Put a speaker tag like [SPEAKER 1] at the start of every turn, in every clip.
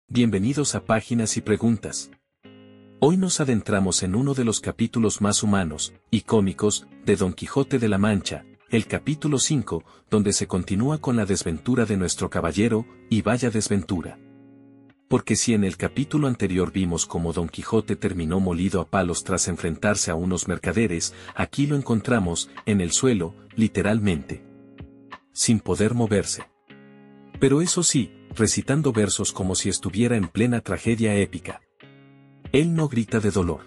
[SPEAKER 1] Bienvenidos a Páginas y Preguntas. Hoy nos adentramos en uno de los capítulos más humanos y cómicos de Don Quijote de la Mancha, el capítulo 5, donde se continúa con la desventura de nuestro caballero, y vaya desventura. Porque si en el capítulo anterior vimos cómo Don Quijote terminó molido a palos tras enfrentarse a unos mercaderes, aquí lo encontramos, en el suelo, literalmente, sin poder moverse. Pero eso sí, recitando versos como si estuviera en plena tragedia épica. Él no grita de dolor.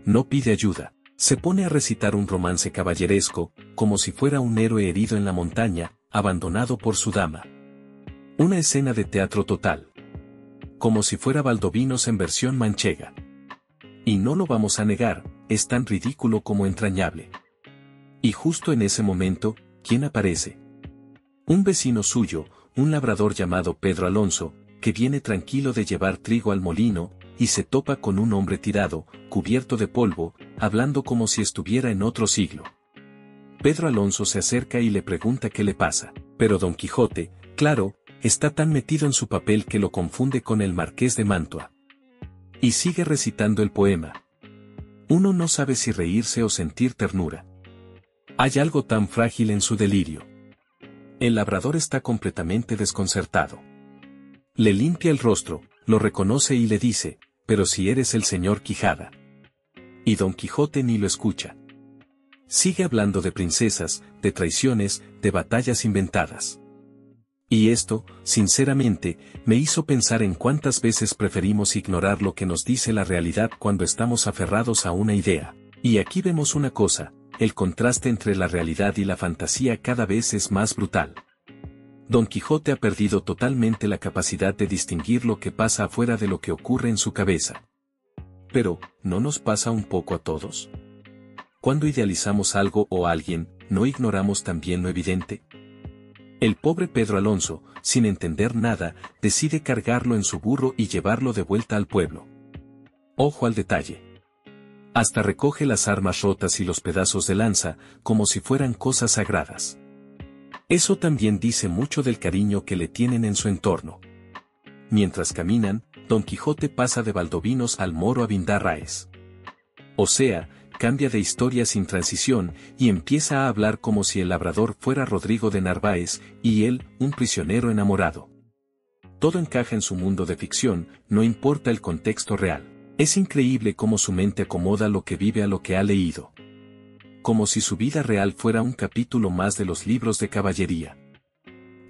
[SPEAKER 1] No pide ayuda. Se pone a recitar un romance caballeresco, como si fuera un héroe herido en la montaña, abandonado por su dama. Una escena de teatro total. Como si fuera Baldovinos en versión manchega. Y no lo vamos a negar, es tan ridículo como entrañable. Y justo en ese momento, ¿quién aparece? Un vecino suyo, un labrador llamado Pedro Alonso, que viene tranquilo de llevar trigo al molino, y se topa con un hombre tirado, cubierto de polvo, hablando como si estuviera en otro siglo. Pedro Alonso se acerca y le pregunta qué le pasa, pero Don Quijote, claro, está tan metido en su papel que lo confunde con el Marqués de Mantua. Y sigue recitando el poema. Uno no sabe si reírse o sentir ternura. Hay algo tan frágil en su delirio. El labrador está completamente desconcertado. Le limpia el rostro, lo reconoce y le dice, pero si eres el señor Quijada. Y Don Quijote ni lo escucha. Sigue hablando de princesas, de traiciones, de batallas inventadas. Y esto, sinceramente, me hizo pensar en cuántas veces preferimos ignorar lo que nos dice la realidad cuando estamos aferrados a una idea. Y aquí vemos una cosa. El contraste entre la realidad y la fantasía cada vez es más brutal. Don Quijote ha perdido totalmente la capacidad de distinguir lo que pasa afuera de lo que ocurre en su cabeza. Pero, ¿no nos pasa un poco a todos? Cuando idealizamos algo o alguien, ¿no ignoramos también lo evidente? El pobre Pedro Alonso, sin entender nada, decide cargarlo en su burro y llevarlo de vuelta al pueblo. Ojo al detalle. Hasta recoge las armas rotas y los pedazos de lanza, como si fueran cosas sagradas. Eso también dice mucho del cariño que le tienen en su entorno. Mientras caminan, Don Quijote pasa de Baldovinos al moro Abindarráez. O sea, cambia de historia sin transición, y empieza a hablar como si el labrador fuera Rodrigo de Narváez, y él, un prisionero enamorado. Todo encaja en su mundo de ficción, no importa el contexto real. Es increíble cómo su mente acomoda lo que vive a lo que ha leído. Como si su vida real fuera un capítulo más de los libros de caballería.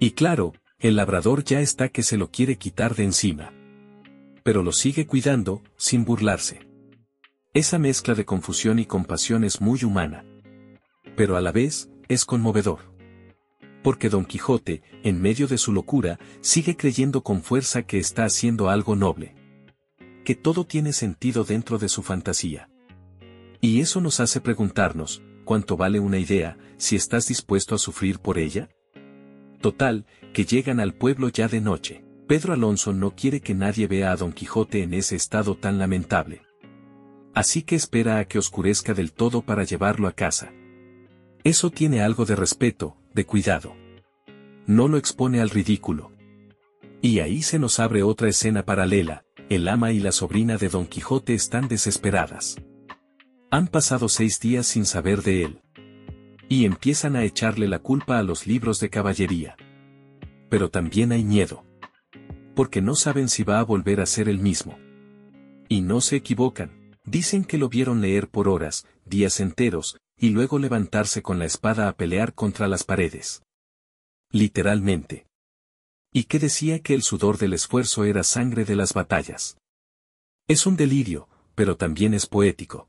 [SPEAKER 1] Y claro, el labrador ya está que se lo quiere quitar de encima. Pero lo sigue cuidando, sin burlarse. Esa mezcla de confusión y compasión es muy humana. Pero a la vez, es conmovedor. Porque Don Quijote, en medio de su locura, sigue creyendo con fuerza que está haciendo algo noble. Que todo tiene sentido dentro de su fantasía. Y eso nos hace preguntarnos, ¿cuánto vale una idea, si estás dispuesto a sufrir por ella? Total, que llegan al pueblo ya de noche. Pedro Alonso no quiere que nadie vea a Don Quijote en ese estado tan lamentable. Así que espera a que oscurezca del todo para llevarlo a casa. Eso tiene algo de respeto, de cuidado. No lo expone al ridículo. Y ahí se nos abre otra escena paralela. El ama y la sobrina de Don Quijote están desesperadas. Han pasado 6 días sin saber de él. Y empiezan a echarle la culpa a los libros de caballería. Pero también hay miedo. Porque no saben si va a volver a ser el mismo. Y no se equivocan. Dicen que lo vieron leer por horas, días enteros, y luego levantarse con la espada a pelear contra las paredes. Literalmente. Y que decía que el sudor del esfuerzo era sangre de las batallas. Es un delirio, pero también es poético.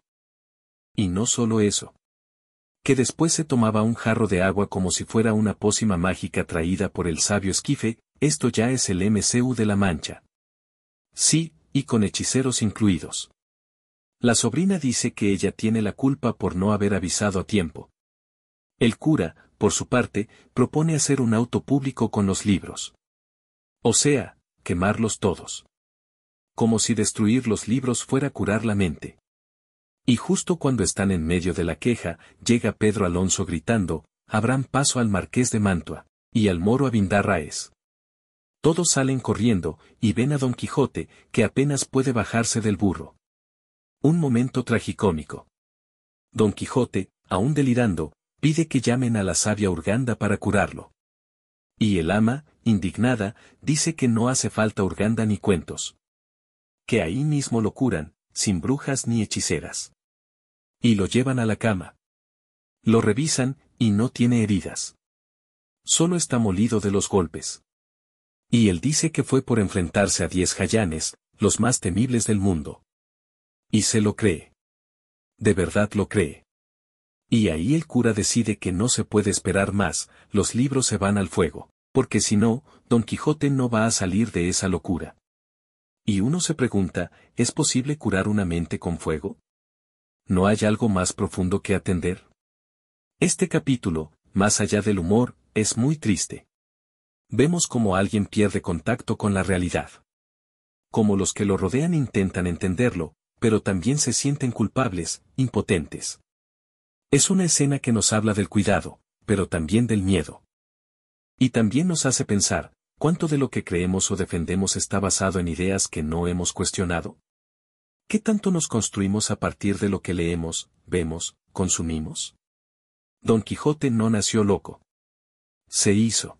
[SPEAKER 1] Y no solo eso. Que después se tomaba un jarro de agua como si fuera una pócima mágica traída por el sabio esquife, esto ya es el MCU de la Mancha. Sí, y con hechiceros incluidos. La sobrina dice que ella tiene la culpa por no haber avisado a tiempo. El cura, por su parte, propone hacer un auto público con los libros. O sea, quemarlos todos. Como si destruir los libros fuera curar la mente. Y justo cuando están en medio de la queja, llega Pedro Alonso gritando, abran paso al Marqués de Mantua, y al moro Abindarráez. Todos salen corriendo, y ven a Don Quijote, que apenas puede bajarse del burro. Un momento tragicómico. Don Quijote, aún delirando, pide que llamen a la sabia Urganda para curarlo. Y el ama, indignada, dice que no hace falta Urganda ni cuentos. Que ahí mismo lo curan, sin brujas ni hechiceras. Y lo llevan a la cama. Lo revisan, y no tiene heridas. Solo está molido de los golpes. Y él dice que fue por enfrentarse a 10 jayanes, los más temibles del mundo. Y se lo cree. De verdad lo cree. Y ahí el cura decide que no se puede esperar más, los libros se van al fuego, porque si no, Don Quijote no va a salir de esa locura. Y uno se pregunta, ¿es posible curar una mente con fuego? ¿No hay algo más profundo que atender? Este capítulo, más allá del humor, es muy triste. Vemos cómo alguien pierde contacto con la realidad. Como los que lo rodean intentan entenderlo, pero también se sienten culpables, impotentes. Es una escena que nos habla del cuidado, pero también del miedo. Y también nos hace pensar, ¿cuánto de lo que creemos o defendemos está basado en ideas que no hemos cuestionado? ¿Qué tanto nos construimos a partir de lo que leemos, vemos, consumimos? Don Quijote no nació loco. Se hizo.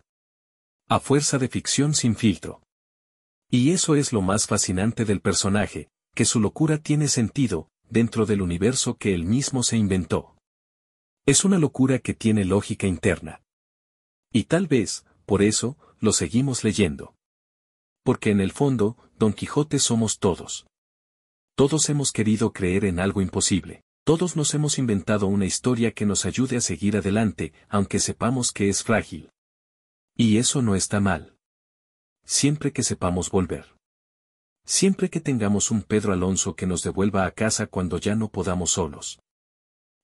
[SPEAKER 1] A fuerza de ficción sin filtro. Y eso es lo más fascinante del personaje, que su locura tiene sentido, dentro del universo que él mismo se inventó. Es una locura que tiene lógica interna. Y tal vez, por eso, lo seguimos leyendo. Porque en el fondo, Don Quijote somos todos. Todos hemos querido creer en algo imposible. Todos nos hemos inventado una historia que nos ayude a seguir adelante, aunque sepamos que es frágil. Y eso no está mal. Siempre que sepamos volver. Siempre que tengamos un Pedro Alonso que nos devuelva a casa cuando ya no podamos solos.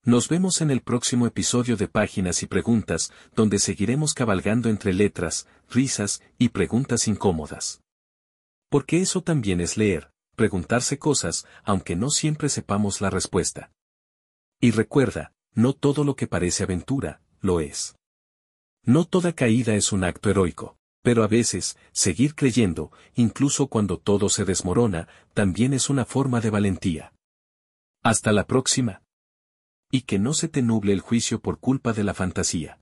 [SPEAKER 1] Nos vemos en el próximo episodio de Páginas y Preguntas, donde seguiremos cabalgando entre letras, risas y preguntas incómodas. Porque eso también es leer, preguntarse cosas, aunque no siempre sepamos la respuesta. Y recuerda, no todo lo que parece aventura, lo es. No toda caída es un acto heroico, pero a veces, seguir creyendo, incluso cuando todo se desmorona, también es una forma de valentía. Hasta la próxima. Y que no se te nuble el juicio por culpa de la fantasía.